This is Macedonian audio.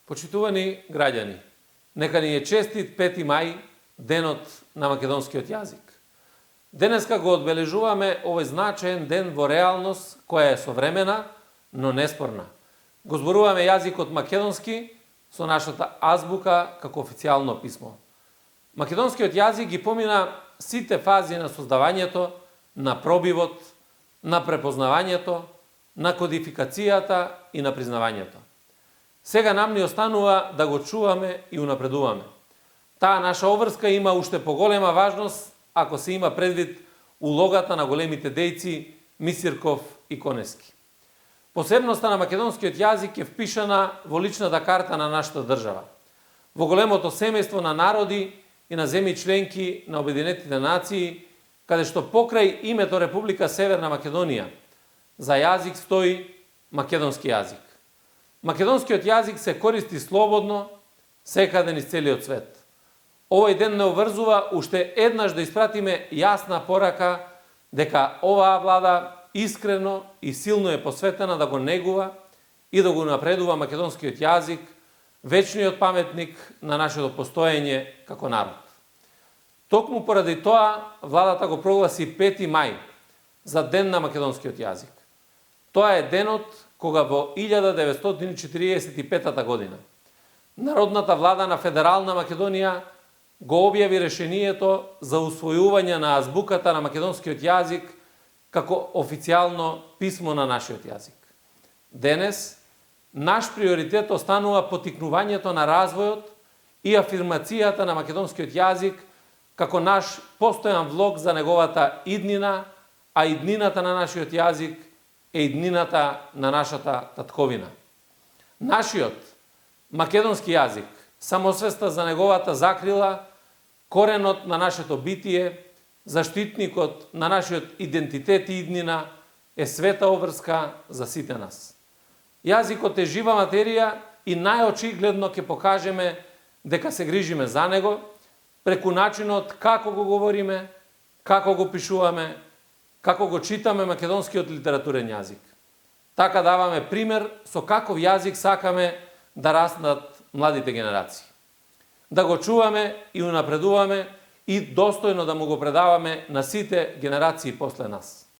Почитувани граѓани, нека ни е честит 5 мај, денот на македонскиот јазик. Денеска го одбележуваме овој значаен ден во реалност која е современа, но неспорна. Го зборуваме јазикот македонски со нашата азбука како официјално писмо. Македонскиот јазик ги помина сите фази на создавањето, на пробивот, на препознавањето, на кодификацијата и на признавањето. Сега нам ни останува да го чуваме и унапредуваме. Таа наша обврска има уште поголема важност ако се има предвид улогата на големите дејци Мисирков и Конески. Посебноста на македонскиот јазик е впишана во личната карта на нашата држава, во големото семејство на народи и на земји членки на Обединетите нации, каде што покрај името Република Северна Македонија за јазик стои македонски јазик. Македонскиот јазик се користи слободно секаде низ целиот свет. Овој ден не обврзува уште еднаш да испратиме јасна порака дека оваа влада искрено и силно е посветена да го негува и да го напредува македонскиот јазик, вечниот паметник на нашето постоење како народ. Токму поради тоа, владата го прогласи 5 мај за ден на македонскиот јазик. Тоа е денот кога во 1945 година Народната влада на Федерална Македонија го објави решението за усвојување на азбуката на македонскиот јазик како официјално писмо на нашиот јазик. Денес, наш приоритет останува потикнувањето на развојот и афирмацијата на македонскиот јазик како наш постојан влог за неговата иднина, а иднината на нашиот јазик е иднината на нашата татковина. Нашиот македонски јазик, самосвеста за неговата закрила, коренот на нашето битие, заштитникот на нашиот идентитет и иднина е света обврска за сите нас. Јазикот е жива материја и најочигледно ќе покажеме дека се грижиме за него преку начинот како го говориме, како го пишуваме, како го читаме македонскиот литературен јазик. Така даваме пример со каков јазик сакаме да растат младите генерации. Да го чуваме и унапредуваме и достојно да му го предаваме на сите генерации после нас.